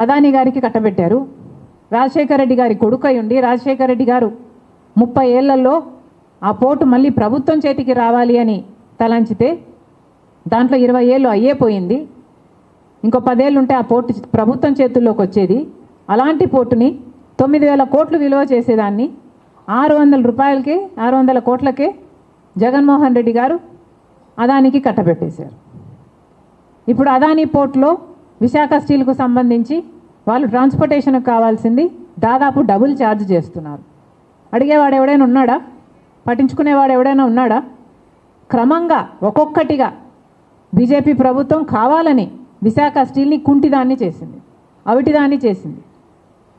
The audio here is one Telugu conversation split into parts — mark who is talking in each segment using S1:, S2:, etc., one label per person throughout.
S1: అదాని గారికి కట్టబెట్టారు. రాజశేఖర రెడ్డి గారి కొడుకై ఉండి రాజశేఖర రెడ్డి గారు 30 ఏళ్లలో ఆ పోర్టు మళ్ళీ ప్రభుత్వం చేతికి రావాలి అని తలంచితే దాంట్లో 20 ఏళ్ళు అయ్యేపోయింది. ఇంకో 10 ఏళ్ళు ఉంటే ఆ పోర్టు ప్రభుత్వం చేతుల్లోకి వచ్చేది. అలాంటి పోర్టుని 9,000 కోట్లు విలువ చేసేదాన్ని 600 కోట్లకే జగన్మోహన్ రెడ్డి గారు అదానికి కట్టబెట్టేశారు. ఇప్పుడు అదాని పోర్టులో విశాఖ స్టీల్కు సంబంధించి వాళ్ళు ట్రాన్స్పోర్టేషన్కి కావాల్సింది దాదాపు డబుల్ ఛార్జ్ చేస్తున్నారు. అడిగేవాడు ఎవడైనా ఉన్నాడా? పట్టించుకునేవాడు ఎవడైనా ఉన్నాడా? క్రమంగా ఒక్కొక్కటిగా బీజేపీ ప్రభుత్వం కావాలని విశాఖ స్టీల్ని కుంటిదాన్ని చేసింది, అవిటిదాన్ని చేసింది.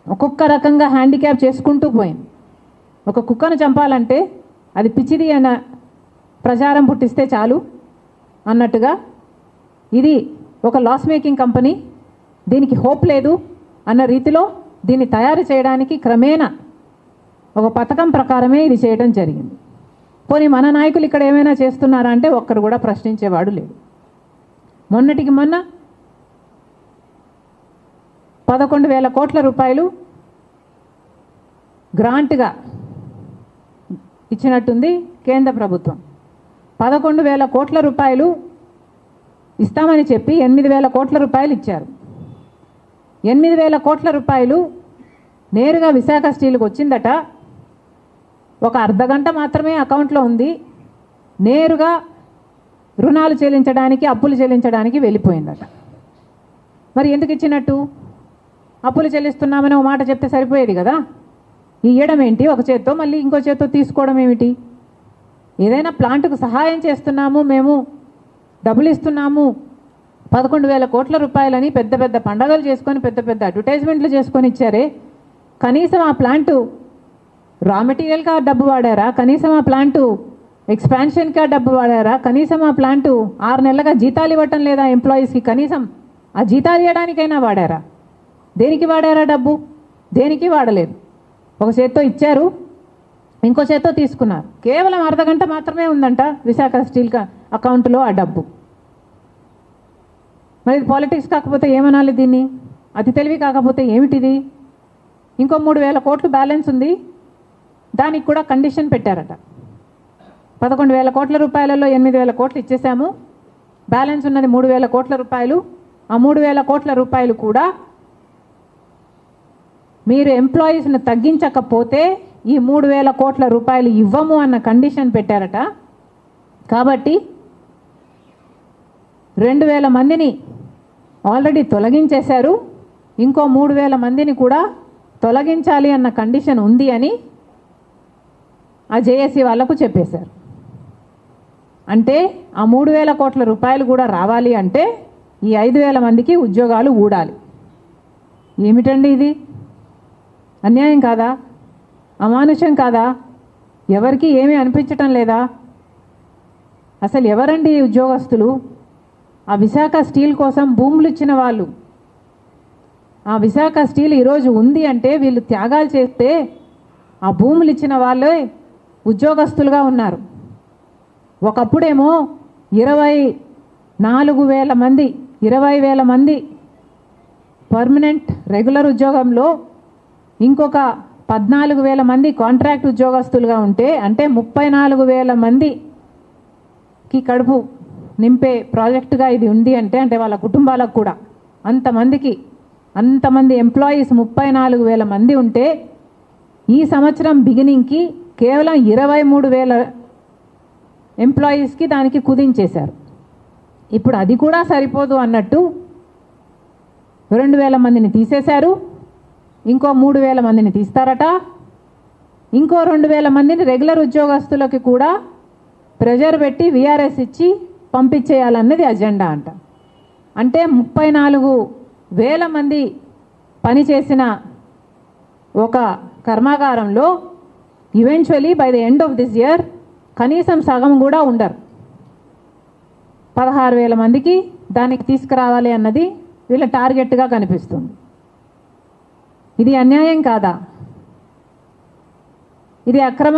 S1: ఒక్కొక్క రకంగా హ్యాండిక్యాప్ చేసుకుంటూ పోయింది. ఒక కుక్కను చంపాలంటే అది పిచ్చిది అన్న ప్రచారం పుట్టిస్తే చాలు అన్నట్టుగా ఇది ఒక లాస్ మేకింగ్ కంపెనీ, దీనికి హోప్ లేదు అన్న రీతిలో దీన్ని తయారు చేయడానికి క్రమేణా ఒక పథకం ప్రకారమే ఇది చేయడం జరిగింది. పోనీ మన నాయకులు ఇక్కడ ఏమైనా చేస్తున్నారా అంటే ఒక్కరు కూడా ప్రశ్నించేవాడు లేడు. మొన్నటికి మొన్న 11,000 కోట్ల రూపాయలు గ్రాంట్గా ఇచ్చినట్టుంది కేంద్ర ప్రభుత్వం. 11,000 కోట్ల రూపాయలు ఇస్తామని చెప్పి 8,000 కోట్ల రూపాయలు ఇచ్చారు. 8,000 కోట్ల రూపాయలు నేరుగా విశాఖ స్టీల్కి వచ్చిందట. ఒక అర్ధగంట మాత్రమే అకౌంట్లో ఉంది. నేరుగా రుణాలు చెల్లించడానికి, అప్పులు చెల్లించడానికి వెళ్ళిపోయిందట. మరి ఎందుకు ఇచ్చినట్టు? అప్పులు చెల్లిస్తున్నామని ఒక మాట చెప్తే సరిపోయేది కదా. ఇవ్వడం ఏంటి? ఒక చేత్తో మళ్ళీ ఇంకో చేత్తో తీసుకోవడం ఏమిటి? ఏదైనా ప్లాంట్కు సహాయం చేస్తున్నాము, మేము డబ్బులు ఇస్తున్నాము 11,000 కోట్ల రూపాయలని పెద్ద పెద్ద పండగలు చేసుకొని పెద్ద పెద్ద అడ్వర్టైజ్మెంట్లు చేసుకొని ఇచ్చారే. కనీసం ఆ ప్లాంటు రా మెటీరియల్గా డబ్బు వాడారా? కనీసం ఆ ప్లాంటు ఎక్స్పాన్షన్గా డబ్బు వాడారా? కనీసం ఆ ప్లాంటు 6 నెలలుగా జీతాలు ఇవ్వటం లేదా ఎంప్లాయీస్కి? కనీసం ఆ జీతాలు ఇవ్వడానికైనా వాడారా? దేనికి వాడారా డబ్బు? దేనికి వాడలేదు. ఒక చేత్తో ఇచ్చారు, ఇంకో చేత్తో తీసుకున్నారు. కేవలం అర్ధగంట మాత్రమే ఉందంట విశాఖ స్టీల్ అకౌంట్లో ఆ డబ్బు. మరి ఇది పాలిటిక్స్ కాకపోతే ఏమనాలి దీన్ని? అతి తెలివి కాకపోతే ఏమిటిది? ఇంకో 3,000 కోట్లు బ్యాలెన్స్ ఉంది, దానికి కూడా కండిషన్ పెట్టారట. 11,000 కోట్ల రూపాయలలో 8,000 కోట్లు ఇచ్చేసాము, బ్యాలెన్స్ ఉన్నది 3,000 కోట్ల రూపాయలు. ఆ 3,000 కోట్ల రూపాయలు కూడా మీరు ఎంప్లాయీస్ని తగ్గించకపోతే ఈ 3,000 కోట్ల రూపాయలు ఇవ్వము అన్న కండిషన్ పెట్టారట. కాబట్టి 2,000 మందిని ఆల్రెడీ తొలగించేశారు, ఇంకో 3,000 మందిని కూడా తొలగించాలి అన్న కండిషన్ ఉంది అని ఆ జేఏసీ వాళ్ళకు చెప్పేశారు. అంటే ఆ 3,000 కోట్ల రూపాయలు కూడా రావాలి అంటే ఈ 5,000 మందికి ఉద్యోగాలు ఊడాలి. ఏమిటండి ఇది? అన్యాయం కాదా? అమానుషం కాదా? ఎవరికి ఏమీ అనిపించటం లేదా? అసలు ఎవరండి ఈ ఉద్యోగస్తులు? ఆ విశాఖ స్టీల్ కోసం భూములు ఇచ్చిన వాళ్ళు. ఆ విశాఖ స్టీల్ ఈరోజు ఉంది అంటే వీళ్ళు త్యాగాలు చేస్తే ఆ భూములు ఇచ్చిన వాళ్ళే ఉద్యోగస్తులుగా ఉన్నారు. ఒకప్పుడేమో 24,000 మంది 20,000 మంది పర్మనెంట్ రెగ్యులర్ ఉద్యోగంలో ఇంకొక 14,000 మంది కాంట్రాక్ట్ ఉద్యోగస్తులుగా ఉంటే, అంటే 34,000 మందికి కడుపు నింపే ప్రాజెక్టుగా ఇది ఉంది అంటే వాళ్ళ కుటుంబాలకు కూడా అంతమంది ఎంప్లాయీస్ 34,000 మంది ఉంటే ఈ సంవత్సరం బిగినింగ్కి కేవలం 23,000 ఎంప్లాయీస్కి దానికి కుదించేశారు. ఇప్పుడు అది కూడా సరిపోదు అన్నట్టు 2,000 మందిని తీసేశారు, ఇంకో 3,000 మందిని తీస్తారట. ఇంకో 2,000 మందిని రెగ్యులర్ ఉద్యోగస్తులకి కూడా ప్రెజర్ పెట్టి విఆర్ఎస్ ఇచ్చి పంపించేయాలన్నది అజెండా అంట. అంటే 34,000 మంది పనిచేసిన ఒక కర్మాగారంలో eventually by the end of this year కనీసం సగం కూడా ఉండరు. 16,000 మందికి దానికి తీసుకురావాలి అన్నది వీళ్ళ టార్గెట్గా కనిపిస్తుంది. ఇది అన్యాయం కాదా? ఇది అక్రమం.